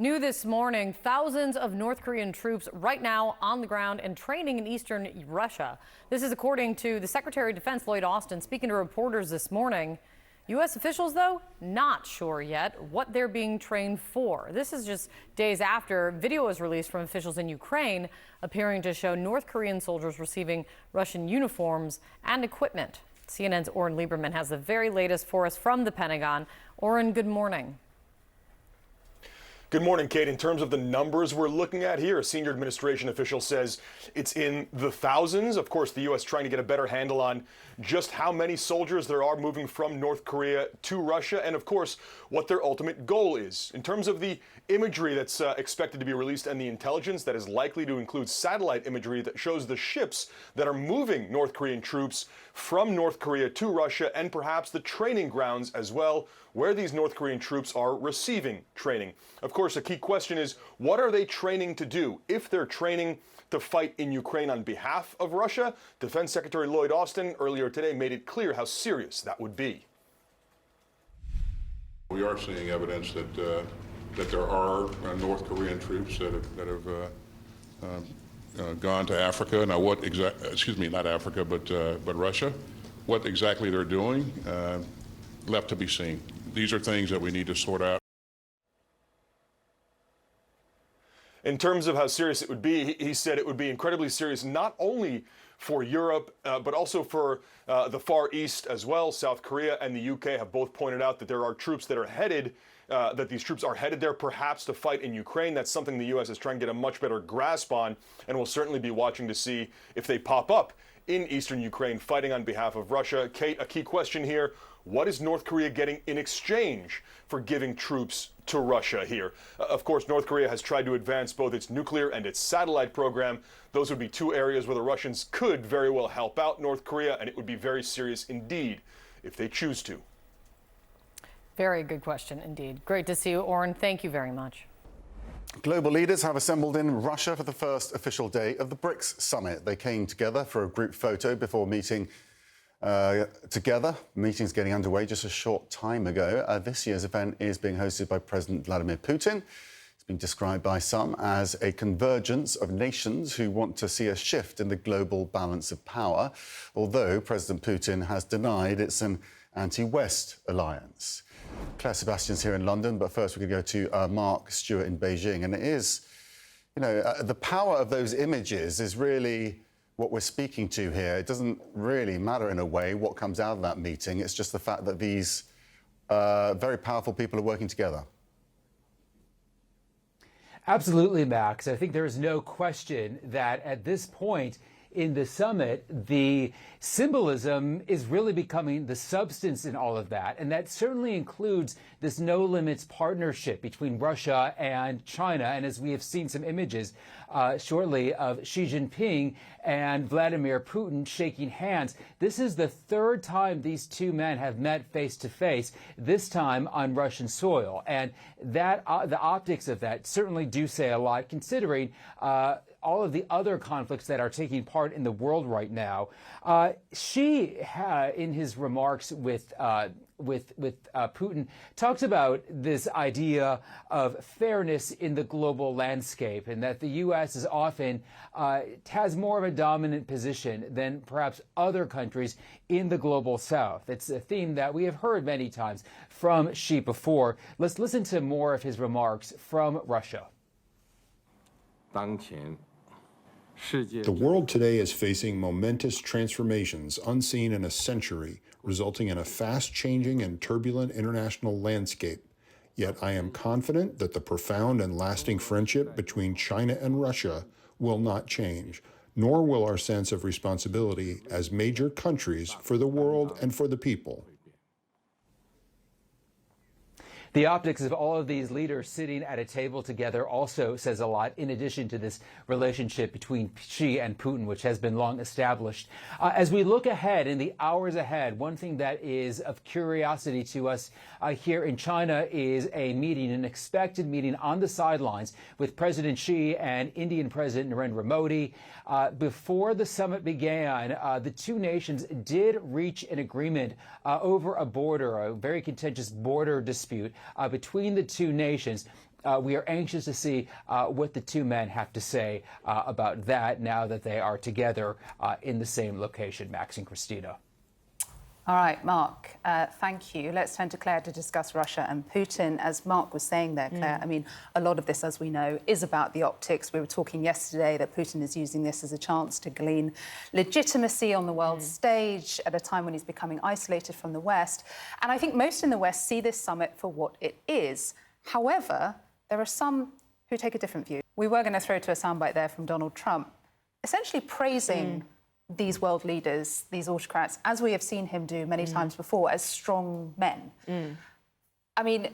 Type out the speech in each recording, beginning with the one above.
New this morning, thousands of North Korean troops right now on the ground and training in eastern Russia. This is according to the Secretary of Defense, Lloyd Austin, speaking to reporters this morning. U.S. officials, though, not sure yet what they're being trained for. This is just days after video was released from officials in Ukraine appearing to show North Korean soldiers receiving Russian uniforms and equipment. CNN's Oren Lieberman has the very latest for us from the Pentagon. Oren, good morning. Good morning, Kate. In terms of the numbers we're looking at here, a senior administration official says it's in the thousands. Of course, the U.S. trying to get a better handle on just how many soldiers there are moving from North Korea to Russia, and of course, what their ultimate goal is. In terms of the imagery that's expected to be released and the intelligence that is likely to include satellite imagery that shows the ships that are moving North Korean troops from North Korea to Russia, and perhaps the training grounds as well, where these North Korean troops are receiving training. Of course, a key question is, what are they training to do? If they're training to fight in Ukraine on behalf of Russia, Defense Secretary Lloyd Austin earlier today made it clear how serious that would be. We are seeing evidence that there are North Korean troops that have gone to Africa. Now, what exactly? Not Africa, but Russia. What exactly they're doing, left to be seen. These are things that we need to sort out. In terms of how serious it would be, he said it would be incredibly serious, not only for Europe, but also for the Far East as well. South Korea and the UK have both pointed out that there are troops that are headed, that these troops are headed there perhaps to fight in Ukraine. That's something the U.S. is trying to get a much better grasp on, and we'll certainly be watching to see if they pop up in eastern Ukraine fighting on behalf of Russia. Kate, a key question here. What is North Korea getting in exchange for giving troops to Russia here? Of course, North Korea has tried to advance both its nuclear and its satellite program. Those would be two areas where the Russians could very well help out North Korea, and it would be very serious indeed if they choose to. Very good question indeed. Great to see you, Oren. Thank you very much. Global leaders have assembled in Russia for the first official day of the BRICS summit. They came together for a group photo before meeting together. Meetings getting underway just a short time ago. This year's event is being hosted by President Vladimir Putin. It's been described by some as a convergence of nations who want to see a shift in the global balance of power, although President Putin has denied it's an anti-West alliance. Claire Sebastian's here in London, but first we're going to go to Mark Stewart in Beijing. And it is, the power of those images is really what we're speaking to here. It doesn't really matter in a way what comes out of that meeting. It's just the fact that these very powerful people are working together. Absolutely, Max. I think there is no question that at this point in the summit, the symbolism is really becoming the substance in all of that. And that certainly includes this no limits partnership between Russia and China. And as we have seen some images shortly of Xi Jinping and Vladimir Putin shaking hands, this is the third time these two men have met face to face, this time on Russian soil. And that the optics of that certainly do say a lot, considering all of the other conflicts that are taking part in the world right now. Xi, in his remarks with Putin, talked about this idea of fairness in the global landscape, and that the U.S. is often has more of a dominant position than perhaps other countries in the global South. It's a theme that we have heard many times from Xi before. Let's listen to more of his remarks from Russia. The world today is facing momentous transformations unseen in a century, resulting in a fast-changing and turbulent international landscape. Yet I am confident that the profound and lasting friendship between China and Russia will not change, nor will our sense of responsibility as major countries for the world and for the people. The optics of all of these leaders sitting at a table together also says a lot, in addition to this relationship between Xi and Putin, which has been long established. As we look ahead in the hours ahead, one thing that is of curiosity to us here in China is a meeting, an expected meeting on the sidelines with President Xi and Indian President Narendra Modi. Before the summit began, the two nations did reach an agreement over a border, a very contentious border dispute between the two nations. we are anxious to see what the two men have to say about that now that they are together in the same location. Max and Christina. All right, Mark, thank you. Let's turn to Claire to discuss Russia and Putin. As Mark was saying there, Claire, I mean, a lot of this, as we know, is about the optics. We were talking yesterday that Putin is using this as a chance to glean legitimacy on the world stage at a time when he's becoming isolated from the West. And I think most in the West see this summit for what it is. However, there are some who take a different view. We were going to throw to a soundbite there from Donald Trump, essentially praising these world leaders, these autocrats, as we have seen him do many times before, as strong men. I mean,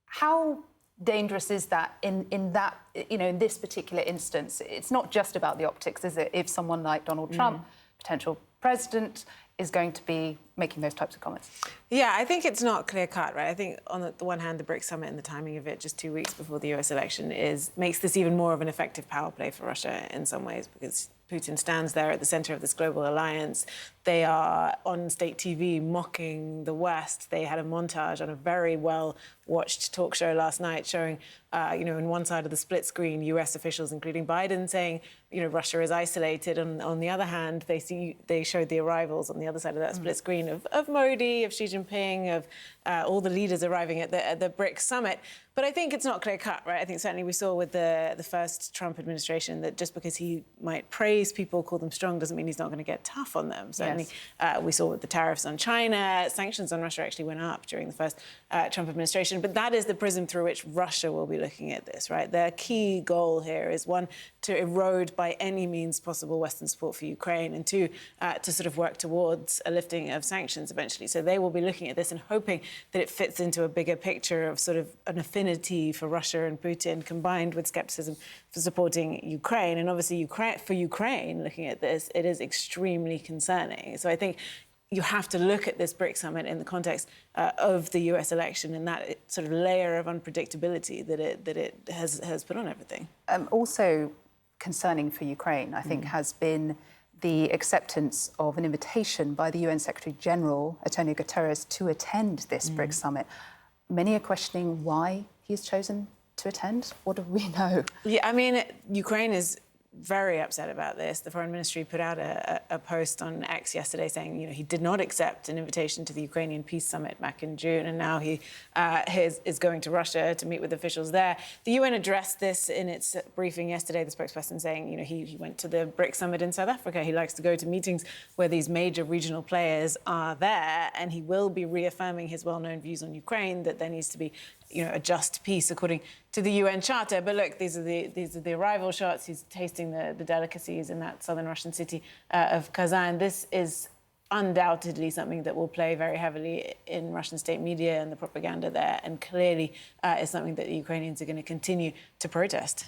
how dangerous is that in that, you know, in this particular instance? It's not just about the optics, is it? If someone like Donald Trump, potential president, is going to be making those types of comments. Yeah, I think it's not clear-cut, right? I think on the one hand, the BRICS summit and the timing of it just 2 weeks before the US election makes this even more of an effective power play for Russia in some ways, because Putin stands there at the center of this global alliance. They are on state TV mocking the West. They had a montage on a very well-watched talk show last night showing, in one side of the split screen, US officials, including Biden, saying, Russia is isolated. And on the other hand, they showed the arrivals on the other side of that split screen of Modi, of Xi Jinping, of all the leaders arriving at the BRICS summit. But I think it's not clear-cut, right? I think certainly we saw with the first Trump administration that just because he might praise people, call them strong, doesn't mean he's not going to get tough on them. Certainly, we saw with the tariffs on China, sanctions on Russia actually went up during the first Trump administration. But that is the prism through which Russia will be looking at this, right? Their key goal here is, one, to erode by any means possible Western support for Ukraine, and two, to sort of work towards a lifting of sanctions eventually. So they will be looking at this and hoping that it fits into a bigger picture of sort of an affinity for Russia and Putin, combined with skepticism for supporting Ukraine. And obviously, for Ukraine, looking at this, it is extremely concerning. So I think you have to look at this BRICS summit in the context of the US election and that sort of layer of unpredictability that it has put on everything. Also concerning for Ukraine, I think, has been the acceptance of an invitation by the UN Secretary-General, Antonio Guterres, to attend this BRICS summit. Many are questioning why he's chosen to attend. What do we know? Yeah, I mean, Ukraine is very upset about this. The Foreign Ministry put out a post on X yesterday saying, he did not accept an invitation to the Ukrainian Peace Summit back in June, and now he is going to Russia to meet with officials there. The UN addressed this in its briefing yesterday, the spokesperson saying, he went to the BRICS Summit in South Africa. He likes to go to meetings where these major regional players are there, and he will be reaffirming his well-known views on Ukraine, that there needs to be a just peace according to the UN Charter. But look, these are the arrival shots. He's tasting the delicacies in that southern Russian city of Kazan. This is undoubtedly something that will play very heavily in Russian state media and the propaganda there, and clearly is something that the Ukrainians are going to continue to protest.